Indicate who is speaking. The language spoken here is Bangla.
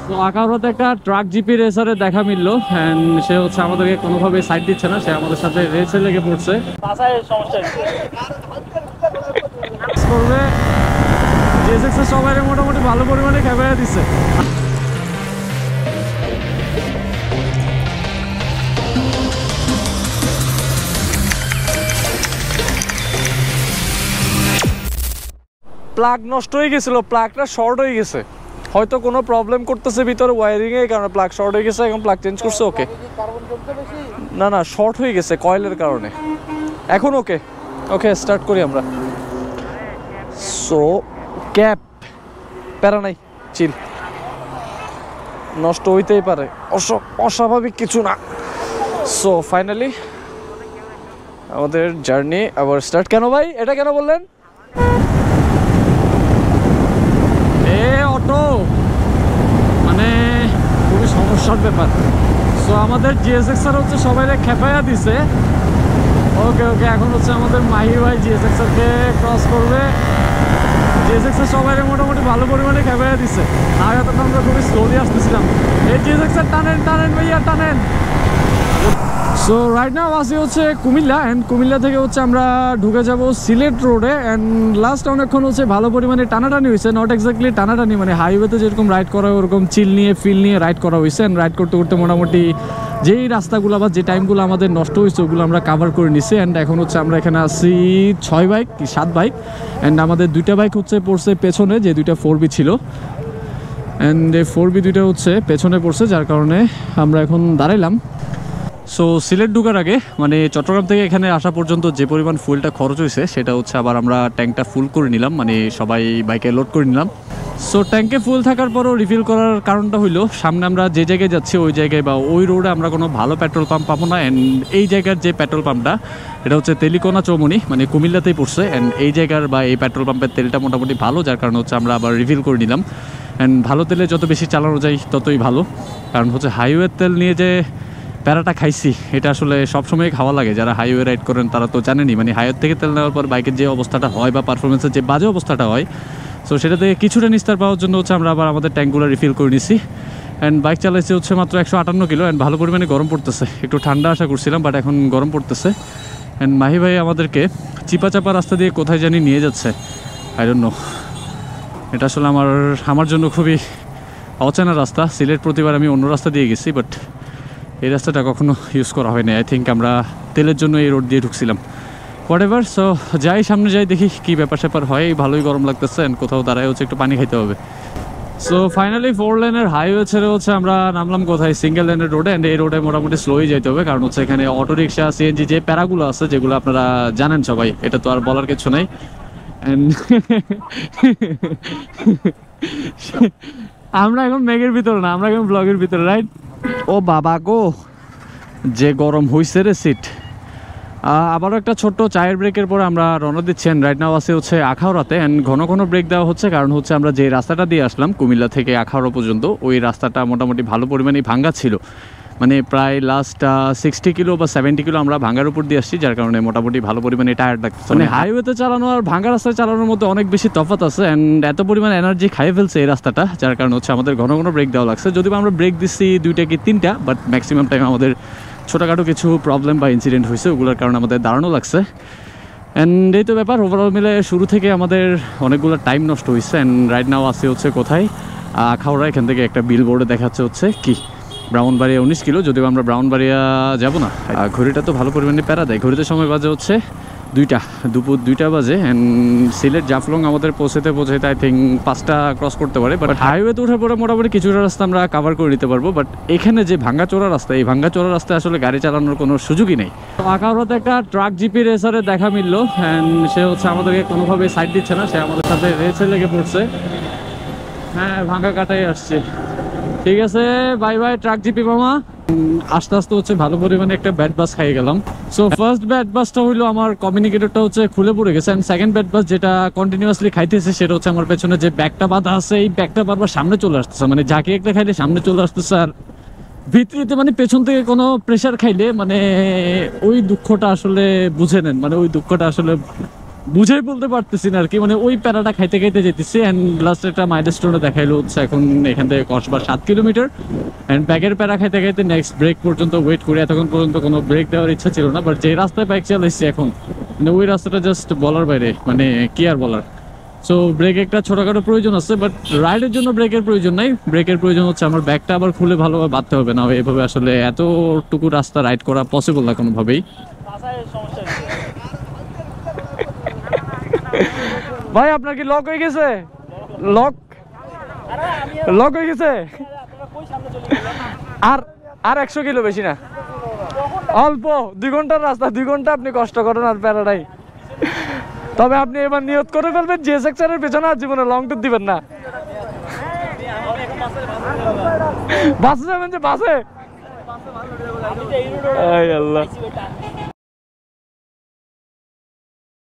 Speaker 1: তো আখাউড়াতে একটা ট্রাক জিপি রেসারে দেখা মিললো এন্ড সে হচ্ছে আমাদেরকে কোনোভাবে সাইড দিচ্ছে না, সে আমাদের সাথে রেসে লেগে পড়ছে করবে। জিএসএক্স এর সবাই মোটামুটি ভালো পরিমাণে ক্যামেরা দিচ্ছে। প্লাগ নষ্ট হয়ে গেছিল, প্লাগটা শর্ট হয়ে গেছে, হয়তো কোনো প্রবলেম করতেছে ভিতরে ওয়ারিং এর কারণে প্লাগ শর্ট হয়ে গেছে। এখন প্লাগ চেঞ্জ করছে। ওকে, না না শর্ট হয়ে গেছে কয়েলের কারণে। এখন ওকে ওকে স্টার্ট করি আমরা। সো ক্যাপ প্যারা নাই, চিল, নষ্ট হইতেই পারে, অস্বাভাবিক কিছু না। সো ফাইনালি আমাদের জার্নি আবার স্টার্ট। কেন ভাই এটা কেন বললেন? অটো মানে খুবই সমস্যার ব্যাপার। সো আমাদের জিএসএক্স আর হচ্ছে সবাই খেপাইয়া দিছে। ওকে ওকে, এখন হচ্ছে আমাদের মাহি ভাই জিএসএক্স কে ক্রস করবে। জিএসএক্স এর সবাই মোটামুটি ভালো পরিমাণে খেপাইয়া দিছে। আগে তো আমরা খুবই স্লোলি আসতেছিলাম। এই জিএসএক্স এর টানেন টানেন ভাইয়া টানেন। সো রাইট নাও আসি হচ্ছে কুমিল্লা অ্যান্ড কুমিল্লা থেকে হচ্ছে আমরা ঢুকে যাব সিলেট রোডে। অ্যান্ড লাস্ট অনেকক্ষণ হচ্ছে ভালো পরিমাণে টানাটানি হয়েছে, নট এক্স্যাক্টলি টানাটানি, মানে হাইওয়েতে যেরকম রাইড করা ওরকম চিল নিয়ে ফিল নিয়ে রাইড করা হয়েছে। অ্যান্ড রাইড করতে করতে মোটামুটি যেই রাস্তাগুলো বা যে টাইমগুলো আমাদের নষ্ট হয়েছে ওগুলো আমরা কাভার করে নিছি। অ্যান্ড এখন হচ্ছে আমরা এখানে আসি 6 বাইক কি 7 বাইক। অ্যান্ড আমাদের 2টা বাইক হচ্ছে পড়ছে পেছনে, যে 2টা 4B ছিল। অ্যান্ড এই 4B 2টা হচ্ছে পেছনে পড়ছে, যার কারণে আমরা এখন দাঁড়াইলাম। সো সিলেট ঢুকার আগে মানে চট্টগ্রাম থেকে এখানে আসা পর্যন্ত যে পরিমাণ ফুয়েলটা খরচ হয়েছে সেটা হচ্ছে আবার আমরা ট্যাঙ্কটা ফুল করে নিলাম, মানে সবাই বাইকে লোড করে নিলাম। সো ট্যাঙ্কে ফুল থাকার পরও রিফিল করার কারণটা হইলো সামনে আমরা যে জায়গায় যাচ্ছি ওই জায়গায় বা ওই রোডে আমরা কোনো ভালো পেট্রোল পাম্প পাবো না। অ্যান্ড এই জায়গার যে পেট্রোল পাম্পটা এটা হচ্ছে তেলিকোনা চৌমনি, মানে কুমিল্লাতেই পড়ছে। অ্যান্ড এই জায়গার বা এই পেট্রোল পাম্পের তেলটা মোটামুটি ভালো, যার কারণে হচ্ছে আমরা আবার রিফিল করে নিলাম। অ্যান্ড ভালো তেলে যত বেশি চালানো যায় ততই ভালো, কারণ হচ্ছে হাইওয়ের তেল নিয়ে যে প্যারাটা খাইছি এটা আসলে সবসময় খাওয়া লাগে। যারা হাইওয়ে রাইড করেন তারা তো জানেনই, মানে হাইওয়ে থেকে তেল নেওয়ার পর বাইকের যে অবস্থাটা হয় বা পারফরমেন্সের যে বাজে অবস্থাটা হয়, সো সেটা থেকে কিছুটা নিস্তার পাওয়ার জন্য হচ্ছে আমরা আবার আমাদের ট্যাঙ্কগুলো রিফিল করে নিছি। অ্যান্ড বাইক চালাইছি হচ্ছে মাত্র 158 কিলো। অ্যান্ড ভালো পরিমাণে গরম পড়তেছে, একটু ঠান্ডা আশা করছিলাম বাট এখন গরম পড়তেছে। অ্যান্ড মাহি ভাই আমাদেরকে চিপা চাপা রাস্তা দিয়ে কোথায় জানি নিয়ে যাচ্ছে, আই ডোন্ট নো। এটা আসলে আমার জন্য খুবই অচেনা রাস্তা। সিলেট প্রতিবার আমি অন্য রাস্তা দিয়ে গেছি, বাট এই রাস্তাটা কখনো ইউজ করা হয়নি। আই থিঙ্ক আমরা তেলের জন্য এই রোড দিয়ে ঢুকছিলাম। হোয়াটএভার, সো যাই সামনে যাই দেখি কি ব্যাপার স্যাপার হয়। ভালোই গরম লাগতেছে অ্যান্ড কোথাও দাঁড়ায় হচ্ছে একটু পানি খাইতে হবে। সো ফাইনালি 4 লেনের হাইওয়ে ছেড়ে হচ্ছে আমরা নামলাম কোথায়, সিঙ্গেল লেনের রোডে। অ্যান্ড এই রোডে মোটামুটি স্লোই যেতে হবে, কারণ হচ্ছে এখানে অটো রিক্সা সিএনজি যে প্যারাগুলো আছে যেগুলো আপনারা জানেন সবাই, এটা তো আর বলার কিছু নাই। অ্যান্ড আমরা এখন মেঘের ভিতরে না, আমরা এখন ব্লগের ভিতরে, রাইট? ও বাবা গো, যে গরম হইছে রে সিট। আবারও একটা ছোট্ট চায়ের ব্রেকের পরে আমরা রওনা দিচ্ছেন। রাইট নাও আছে হচ্ছে আখাউড়াতে। অ্যান্ড ঘন ঘন ব্রেক দেওয়া হচ্ছে, কারণ হচ্ছে আমরা যে রাস্তাটা দিয়ে আসলাম কুমিল্লা থেকে আখাউড়া পর্যন্ত, ওই রাস্তাটা মোটামুটি ভালো পরিমাণেই ভাঙ্গা ছিল। মানে প্রায় লাস্ট 60 কিলো বা 70 কিলো আমরা ভাঙ্গার উপর দিয়ে আসছি, যার কারণে মোটামুটি ভালো পরিমাণে টায়ার্ড লাগছে। মানে হাইওয়েতে চালানো আর ভাঙ্গা রাস্তায় চালানোর মধ্যে অনেক বেশি তফাৎ আছে। অ্যান্ড এত পরিমাণ এনার্জি খাইয়ে ফেলছে এই রাস্তাটা, যার কারণে হচ্ছে আমাদের ঘন ঘন ব্রেক দেওয়া লাগছে। যদিও আমরা ব্রেক দিচ্ছি 2টা কি 3টা, বাট ম্যাক্সিমাম টাইম আমাদের ছোটোখাটো কিছু প্রবলেম বা ইনসিডেন্ট হয়েছে, ওগুলোর কারণে আমাদের দাঁড়ানো লাগছে। অ্যান্ড এই তো ব্যাপার, ওভারঅল মিলে শুরু থেকে আমাদের অনেকগুলো টাইম নষ্ট হয়েছে। অ্যান্ড রাইট নাও আসছে হচ্ছে কোথায়, আখাউড়া। এখান থেকে একটা বিল বোর্ডে দেখাচ্ছে হচ্ছে কি ব্রাউনবাড়িয়া 19 কিলো, যদিও আমরা ব্রাউনবাড়িয়া যাব না। ঘড়িটা তো ভালো পরিমাণে প্যারা দেয়। ঘড়িতে সময় বাজে হচ্ছে 2টা, দুপুর 2টা বাজে। অ্যান্ড সিলেট জাফলং আমাদের পৌঁছাতে আই থিঙ্ক 5টা ক্রস করতে পারে। বাট হাইওয়েতে উঠে পরে মোটামুটি কিছুটা রাস্তা আমরা কাভার করে নিতে পারবো। বাট এখানে যে ভাঙ্গাচোরা রাস্তা, এই ভাঙ্গাচোরা রাস্তায় আসলে গাড়ি চালানোর কোনো সুযোগই নেই। আখাউড়াতে একটা ট্রাক জিপি রেসারে দেখা মিললো। অ্যান্ড সে হচ্ছে আমাদেরকে কোনোভাবে সাইড দিচ্ছে না, সে আমাদের সাথে রেসে লেগে পড়ছে। হ্যাঁ, ভাঙ্গা কাটাই আসছে। ঠিক আছে, বাই বাই ট্রাক জিপি মামা। আস্তে আস্তে হচ্ছে ভালো পরিমাণে একটা ব্যাড বাস খাই গেলাম। সো ফার্স্ট ব্যাড বাসটা হইলো আমার কমিউনিকেটরটা হচ্ছে খুলে পড়ে গেছে। অ্যান্ড সেকেন্ড ব্যাড বাস যেটা কন্টিনিউয়াসলি খাইতেছে সেটা হচ্ছে আমার পেছনে যে ব্যাগটা বাঁধা আছে, এই ব্যাগটা বারবার সামনে চলে আসতেছে, মানে যাকে একটা খাইলে সামনে চলে আসতেছে। আর ভিতরিতে মানে পেছন থেকে কোনো প্রেশার খাইলে মানে ওই দুঃখটা আসলে বুঝে নেন, মানে ওই দুঃখটা আসলে বুঝাই বলতে পারতেছি না আর কি, মানে ওই প্যারাটা খাইতে খাইতে যেতেছি। অ্যান্ড লাস্ট একটা মাইলস্টোনে দেখাইলো হচ্ছে এখন এখান থেকে কসবা 7 কিলোমিটার। অ্যান্ড ব্যাগের প্যারা খাইতে খাইতে নেক্সট ব্রেক পর্যন্ত ওয়েট করি। এতক্ষণ পর্যন্ত কোনো ব্রেক দেওয়ার ইচ্ছা ছিল না, বাট যে রাস্তায় বাইক চালাইছি এখন মানে ওই রাস্তাটা জাস্ট বলার বাইরে, মানে কি আর বলার। সো ব্রেক একটা ছোটখাটো প্রয়োজন আছে, বাট রাইডের জন্য ব্রেকের প্রয়োজন নাই। ব্রেকের প্রয়োজন হচ্ছে আমার ব্যাগটা আবার খুলে ভালোভাবে বাঁধতে হবে, না এভাবে আসলে এতটুকু রাস্তা রাইড করা পসিবল না কোনোভাবেই। ভাই আপনার কি লক হয়ে গেছে? লক লক হয়ে গেছে? আর আর 100 কিলো বেশি না, অল্প 2 ঘন্টার রাস্তা, 2 ঘন্টা আপনি কষ্ট করেন আর প্যারাডাই। তবে আপনি এবার নিয়ত করে ফেলবেন জিএসএক্স এর পেছনে আর জীবনে লং ট্যুর দিবেন না। বাসে যাবেন, যে বাসে, আল্লাহ